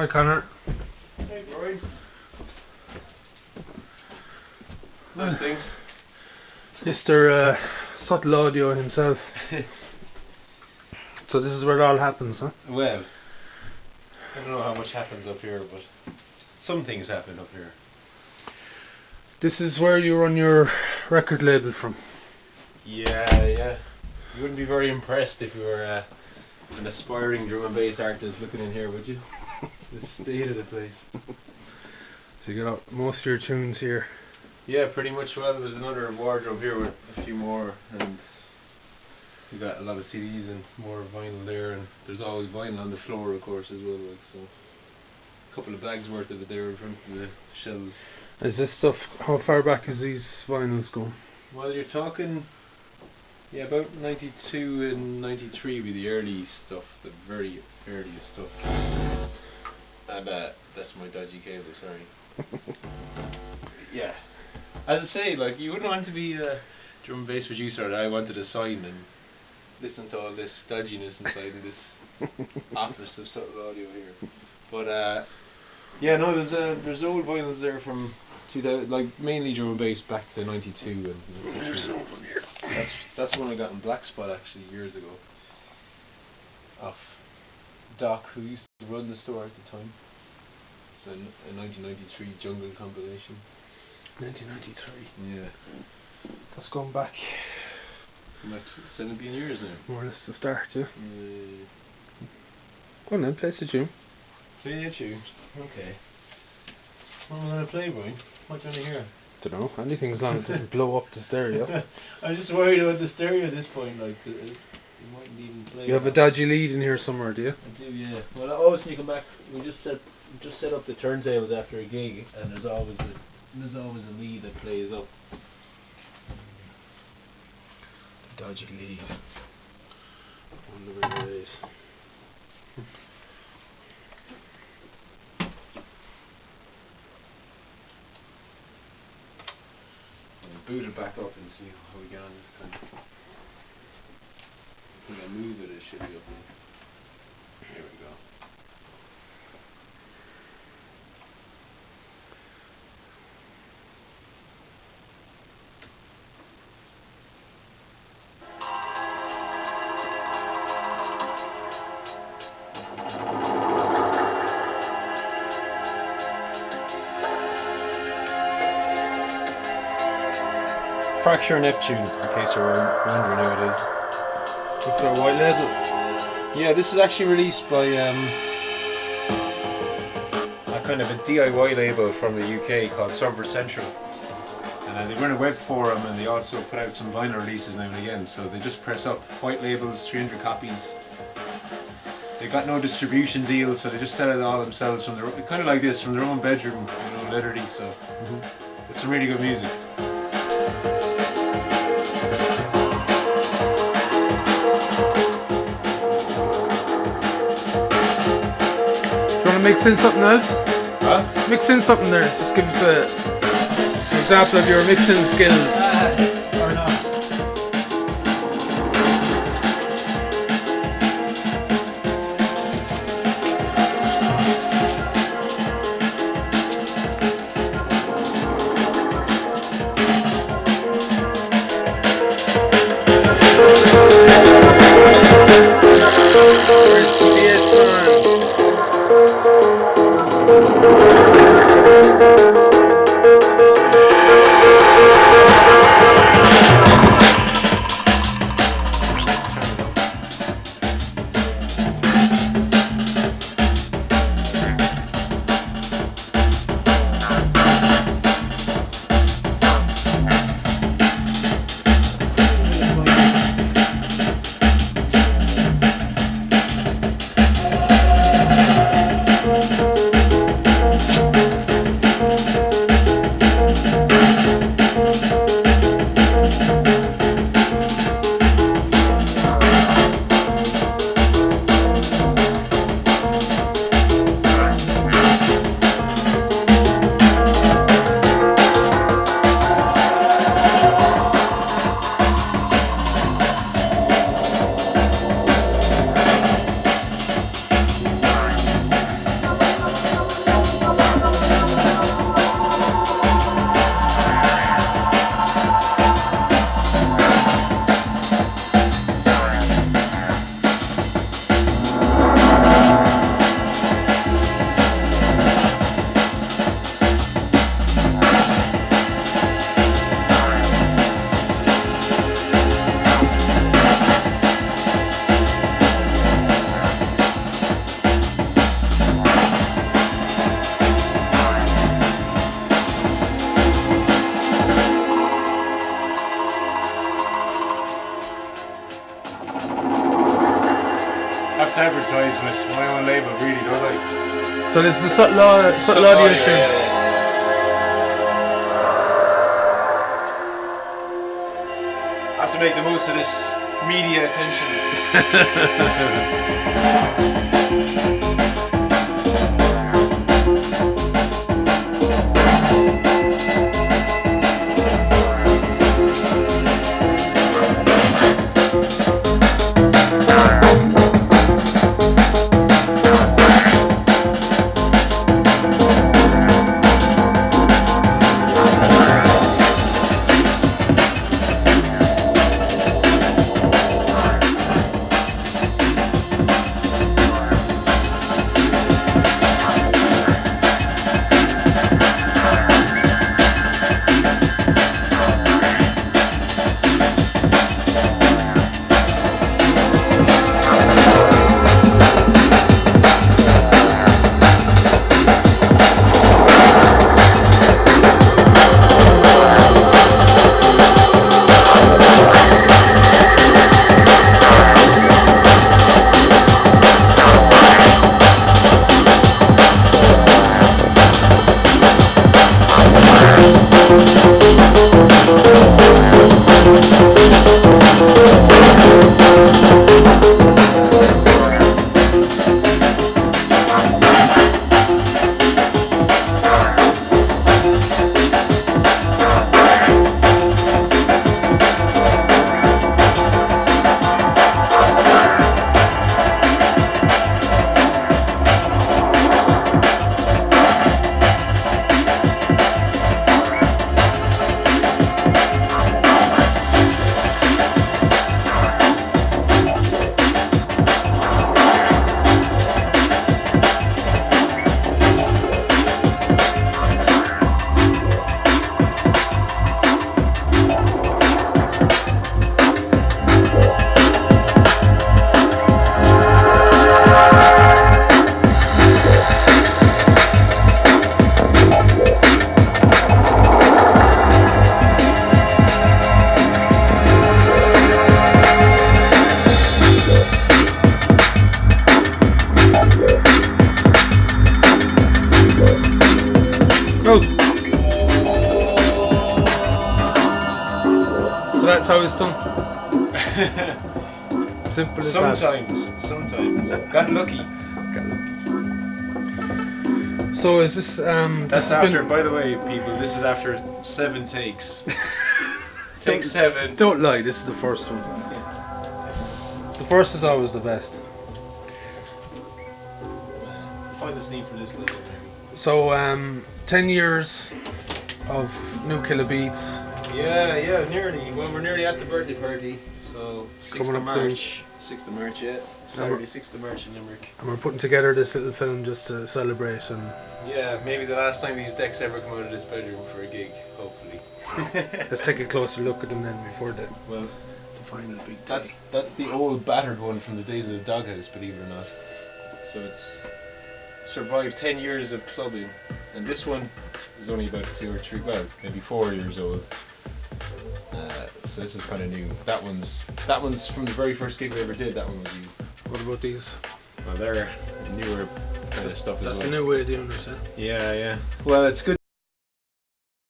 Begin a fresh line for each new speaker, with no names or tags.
Hi Conor.
Hey Brian. Those things.
Mr. Subtle Audio himself. So this is where it all happens, huh?
Well, I don't know how much happens up here, but some things happen up here.
This is where you run your record label from.
Yeah. You wouldn't be very impressed if you were an aspiring drum and bass artist looking in here, would you? The state of the place.
So you got most of your tunes here.
Yeah, pretty much. Well, there's another wardrobe here with a few more, and we got a lot of CDs and more vinyl there, and there's always vinyl on the floor, of course, as well. Like, so, a couple of bags worth of it there in front of the shelves.
Is this stuff? How far back is these vinyls going?
Well, you're talking, yeah, about 92 and 93 would be the early stuff, the very earliest stuff. And that's my dodgy cable, sorry. Yeah. As I say, like, you wouldn't want to be a drum and bass producer that I wanted to sign and listen to all this dodginess inside of this office of Subtle Audio here. But yeah, no, there's old vinyls there from 2000, like mainly drum and bass back to 92 and
There's one here.
that's one I got in Black Spot actually years ago. Off Doc, who used to run the store at the time. It's a 1993 Jungle compilation.
1993.
Yeah.
That's going back.
Like 17 years now.
More or less the start, yeah.
Yeah.
Go on then, play the tune.
Play a tune. Okay. What am I going to play, Brian? What do you want to hear?
Don't know, anything as long as it doesn't blow up the stereo.
I'm just worried about the stereo at this point. Like, you mightn't even play.
You have a dodgy lead in here somewhere, do you?
I do, yeah. Well, always when you come back, we just set up the turntables after a gig, and there's always a lead that plays up.
Dodgy lead. Wonder where it is.
I'll boot it back up and see how we get on this time. When I move it, it should be up there. Here we go. Fracture Neptune, in case you're wondering who it is.
Is there a white label?
Yeah, this is actually released by a kind of a DIY label from the UK called Server Central. And they run a web forum, and they also put out some vinyl releases now and again. So they just press up white labels, 300 copies. They've got no distribution deal, so they just sell it all themselves from their kind of like this, from their own bedroom, you know, literally. So it's some really good music.
Mix in something else?
Huh?
Mix in something there. Just give us an example of your mixing skills.
Or not. advertise with my own label, really, don't I?
So this is a subtle audio tune.
I have to make the most of this media attention.
That's how it's done. Simple as
Sometimes. Got lucky.
So is this
That's after, by the way, people, this is after 7 takes. Take 7.
Don't lie, this is the first one. The first is always the best.
Find the sneak from this later, maybe.
So 10 years of NuKillaBeatz.
Yeah, nearly. Well, we're nearly at the birthday party. So 6th of March. 6th of March, yeah. Saturday, 6th of March in Limerick.
And we're putting together this little film just to celebrate. And
yeah, maybe the last time these decks ever come out of this bedroom for a gig, hopefully.
Let's take a closer look at them then before the final big day.
That's the old battered one from the days of the doghouse, believe it or not. So it's survived 10 years of clubbing, and this one is only about 2 or 3, well, maybe 4 years old. So this is kind of new. That one's from the very first gig we ever did. That one was used.
What about these?
Well, they're newer kind of stuff as well.
That's a new way of doing it,
Yeah. Well, it's good.